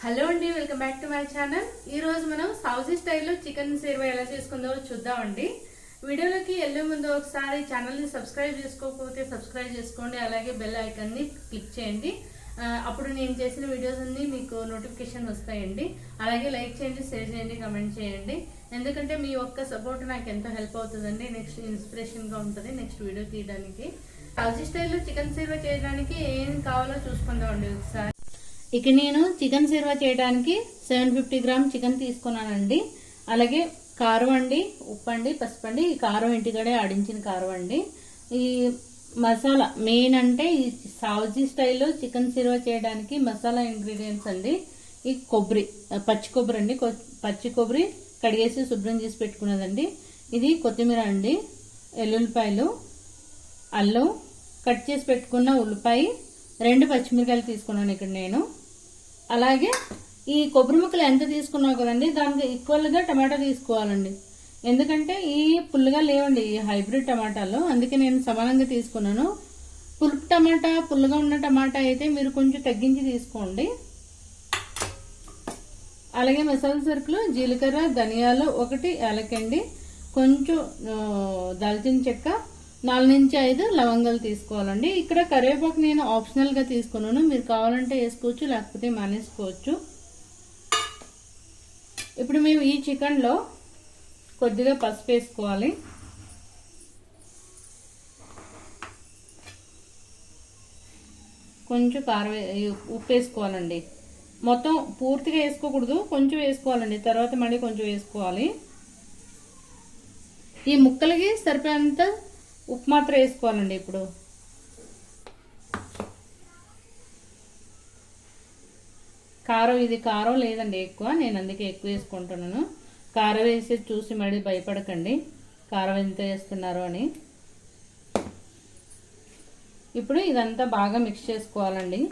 Hello అండి, welcome back to my channel. ఈ రోజు మనం సౌజీ స్టైల్లో చికెన్ సేర్వా ఎలా చేసుకుందో చూద్దామండి. వీడియోలోకి వెళ్ళే ముందు ఒకసారి ఛానల్ని సబ్స్క్రైబ్ చేసుకోకపోతే సబ్స్క్రైబ్ చేసుకోండి, అలాగే బెల్ ఐకాన్ని క్లిక్ చేయండి. అప్పుడు నేను చేసిన వీడియోస్ అన్ని మీకు నోటిఫికేషన్ వస్తాయండి. అలాగే లైక్ చేయండి, షేర్ చేయండి, కమెంట్ చేయండి. ఎందుకంటే మీ ఒక్క సపోర్ట్ నాకు ఎంతో హెల్ప్ అవుతుందండి. నెక్స్ట్ ఇన్స్పిరేషన్గా ఉంటుంది నెక్స్ట్ వీడియో తీయడానికి. సౌజీ స్టైల్లో చికెన్ సేర్వా చేయడానికి ఏం కావాలో చూసుకుందామండి ఒకసారి. ఇక నేను చికెన్ సేర్వా చేయడానికి 750 గ్రామ్ చికెన్ తీసుకున్నానండి. అలాగే కారం అండి, ఉప్పు అండి, పసుపు అండి. ఈ కారం ఇంటికడే ఆడించిన కారం అండి. ఈ మసాలా మెయిన్ అంటే ఈ సౌజీ స్టైల్లో చికెన్ సేర్వా చేయడానికి మసాలా ఇంగ్రీడియంట్స్ అండి. ఈ కొబ్బరి, పచ్చి కొబ్బరి అండి. పచ్చి కొబ్బరి కడిగేసి శుభ్రం చేసి పెట్టుకున్నదండి. ఇది కొత్తిమీర అండి, ఎల్లుల్లిపాయలు, అల్లం, కట్ చేసి పెట్టుకున్న ఉల్లిపాయ, 2 పచ్చిమిరకాయలు తీసుకున్నాను ఇక్కడ నేను. అలాగే ఈ కొబ్బరి ముక్కలు ఎంత తీసుకున్నావు కదండి, దానికి ఈక్వల్గా టమాటా తీసుకోవాలండి. ఎందుకంటే ఈ పుల్లగా లేవండి ఈ హైబ్రిడ్ టమాటాలు, అందుకే నేను సమానంగా తీసుకున్నాను. పులుపు టమాటా, పుల్లగా ఉన్న టమాటా అయితే మీరు కొంచెం తగ్గించి తీసుకోండి. అలాగే మసాలా సరుకులు జీలకర్ర, ధనియాలు, 1 యాలకండి, కొంచెం దాల్చిన చెక్క, 4 నుంచి 5 లవంగాలు తీసుకోవాలండి. ఇక్కడ కరివేపాకు నేను ఆప్షనల్ గా తీసుకున్నాను, మీరు కావాలంటే వేసుకోవచ్చు, లేకపోతే మానేసుకోవచ్చు. ఇప్పుడు మేము ఈ చికెన్ లో కొద్దిగా పసుపు వేసుకోవాలి, కొంచెం కారం, ఉప్పు వేసుకోవాలండి. మొత్తం పూర్తిగా వేసుకోకూడదు, కొంచెం వేసుకోవాలండి. తర్వాత మళ్ళీ కొంచెం వేసుకోవాలి. ఈ ముక్కలకి సరిపోయేంత ఉప్పు మాత్రం వేసుకోవాలండి. ఇప్పుడు కారం, ఇది కారం లేదండి ఎక్కువ, నేను అందుకే ఎక్కువ వేసుకుంటున్నాను. కారం వేసి చూసి మళ్ళీ భయపడకండి కారం ఎంత వేస్తున్నారో అని. ఇప్పుడు ఇదంతా బాగా మిక్స్ చేసుకోవాలండి.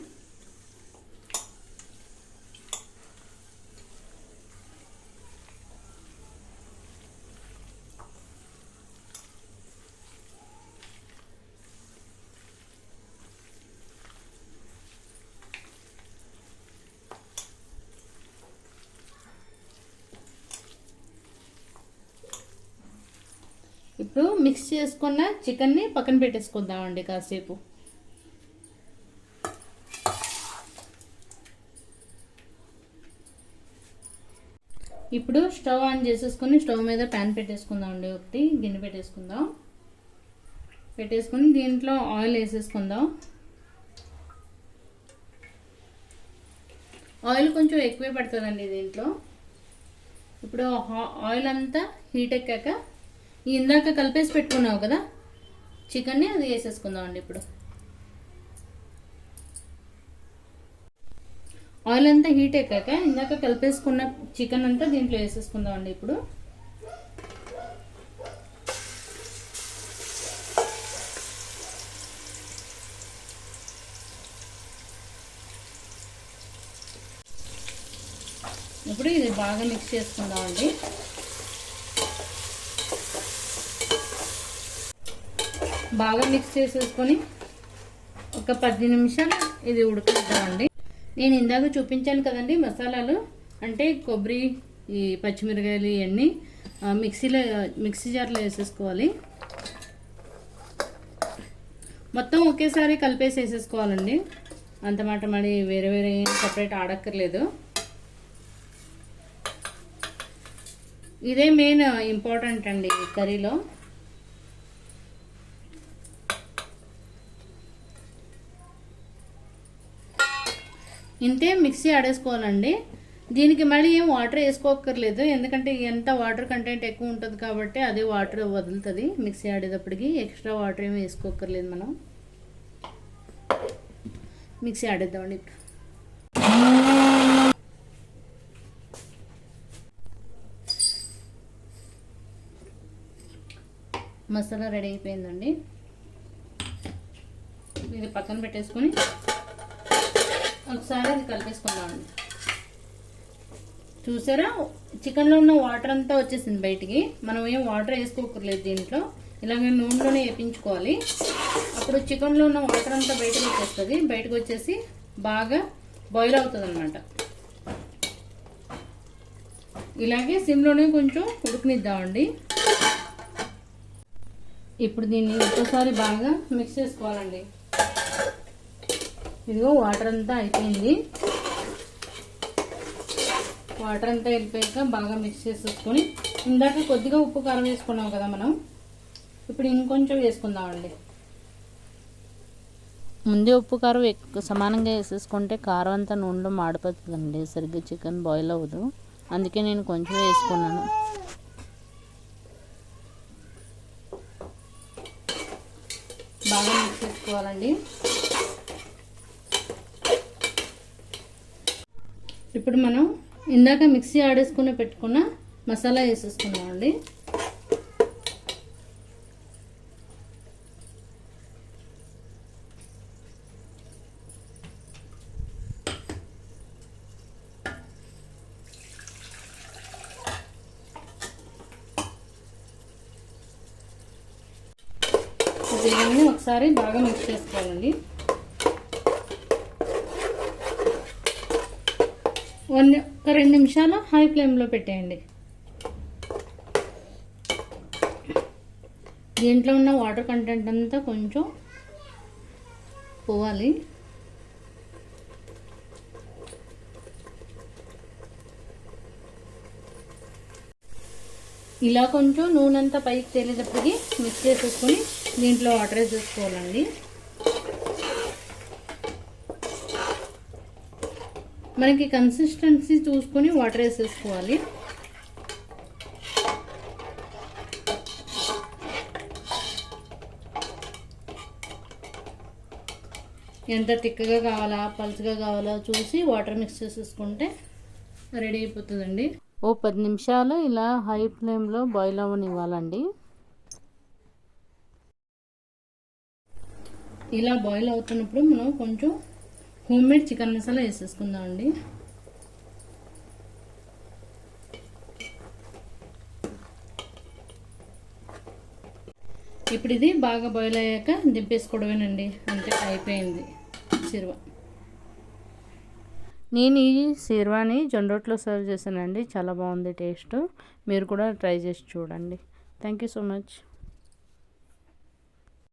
ఇప్పుడు మిక్స్ చేసుకున్న చికెన్ని పక్కన పెట్టేసుకుందామండి కాసేపు. ఇప్పుడు స్టవ్ ఆన్ చేసేసుకుని స్టవ్ మీద ప్యాన్ పెట్టేసుకుందామండి. ఒకటి గిన్నె పెట్టేసుకుందాం. పెట్టేసుకుని దీంట్లో ఆయిల్ వేసేసుకుందాం. ఆయిల్ కొంచెం ఎక్కువే పడుతుందండి దీంట్లో. ఇప్పుడు ఆయిల్ అంతా హీట్ ఎక్కాక ఇందాక కలిపేసి పెట్టుకున్నావు కదా చికెన్ని, అది వేసేసుకుందాం అండి. ఇప్పుడు ఆయిల్ అంతా హీట్ ఎక్కాక ఇందాక కలిపేసుకున్న చికెన్ అంతా దీంట్లో వేసేసుకుందాం అండి. ఇప్పుడు ఇది బాగా మిక్స్ చేసుకుందాం అండి. బాగా మిక్స్ చేసేసుకొని ఒక 10 నిమిషాలు ఇది ఉడికిద్దామండి. నేను ఇందాక చూపించాను కదండి మసాలాలు, అంటే కొబ్బరి, ఈ పచ్చిమిరకాయలు, ఇవన్నీ మిక్సీ జార్లో వేసేసుకోవాలి. మొత్తం ఒకేసారి కలిపేసి వేసేసుకోవాలండి. అంతమాట మరి వేరే వేరే సపరేట్ ఆడక్కర్లేదు. ఇదే మెయిన్ ఇంపార్టెంట్ అండి ఈ కర్రీలో. ఇంతే మిక్సీ ఆడేసుకోవాలండి. దీనికి మళ్ళీ ఏం వాటర్ వేసుకోక్కర్లేదు, ఎందుకంటే ఎంత వాటర్ కంటెంట్ ఎక్కువ ఉంటుంది కాబట్టి అదే వాటర్ వదులుతుంది మిక్సీ ఆడేటప్పటికి. ఎక్స్ట్రా వాటర్ ఏమి వేసుకోక్కర్లేదు. మనం మిక్సీ ఆడేద్దామండి. ఇప్పుడు మసాలా రెడీ అయిపోయిందండి. ఇది పక్కన పెట్టేసుకొని ఒకసారి అది కలిపేసుకుందామండి. చూసారా, చికెన్లో ఉన్న వాటర్ అంతా వచ్చేసింది బయటికి. మనం ఏం వాటర్ వేసుకోకర్లేదు దీంట్లో, ఇలాగే నూనెలోనే వేపించుకోవాలి. అప్పుడు చికెన్లో ఉన్న వాటర్ అంతా బయటకు వచ్చేస్తుంది. బయటకు వచ్చేసి బాగా బాయిల్ అవుతుంది అన్నమాట. ఇలాగే సిమ్లోనే కొంచెం ఉడకనిద్దామండి. ఇప్పుడు దీన్ని ఒక్కసారి బాగా మిక్స్ చేసుకోవాలండి. ఇదిగో వాటర్ అంతా అయిపోయింది. వాటర్ అంతా వెళ్ళిపోయాక బాగా మిక్స్ చేసేసుకొని ఇందాక కొద్దిగా ఉప్పు కారం వేసుకున్నాం కదా మనం, ఇప్పుడు ఇంకొంచెం వేసుకుందామండి. ముందే ఉప్పు కారం ఎక్కువ సమానంగా వేసేసుకుంటే కారం అంతా నూనెలో మాడిపోతుందండి, సరిగ్గా చికెన్ బాయిల్ అవ్వదు. అందుకే నేను కొంచెం వేసుకున్నాను. బాగా మిక్స్ చేసుకోవాలండి. ఇప్పుడు మనం ఇందాక మిక్సీ ఆడేసుకుని పెట్టుకున్న మసాలా వేసేసుకున్నామండి. దీన్ని ఒకసారి బాగా మిక్స్ చేసుకోవాలండి. ఒక 2 నిమిషాలు హై ఫ్లేమ్లో పెట్టేయండి. దీంట్లో ఉన్న వాటర్ కంటెంట్ అంతా కొంచెం పోవాలి. ఇలా కొంచెం నూనె అంతా పైకి తేలేటప్పటికి మిక్స్ చేసేసుకొని దీంట్లో వాటర్ వేసేసుకోవాలండి. మనకి కన్సిస్టెన్సీ చూసుకొని వాటర్ వేసేసుకోవాలి. ఎంత తిక్కగా కావాలా పలుచగా కావాలా చూసి వాటర్ మిక్స్ చేసేసుకుంటే రెడీ అయిపోతుందండి. ఓ 10 నిమిషాలు ఇలా హై ఫ్లేమ్లో బాయిల్ అవ్వనివ్వాలండి. ఇలా బాయిల్ అవుతున్నప్పుడు మనం కొంచెం హోమ్మేడ్ చికెన్ మసాలా వేసేసుకుందామండి. ఇప్పుడు ఇది బాగా బాయిల్ అయ్యాక దింపేసుకోవడమేనండి, అంతే అయిపోయింది సిర్వా. నేను ఈ సిర్వాని జొన్న రొట్టెలో సర్వ్ చేశానండి, చాలా బాగుంది టేస్ట్. మీరు కూడా ట్రై చేసి చూడండి. Thank you so much.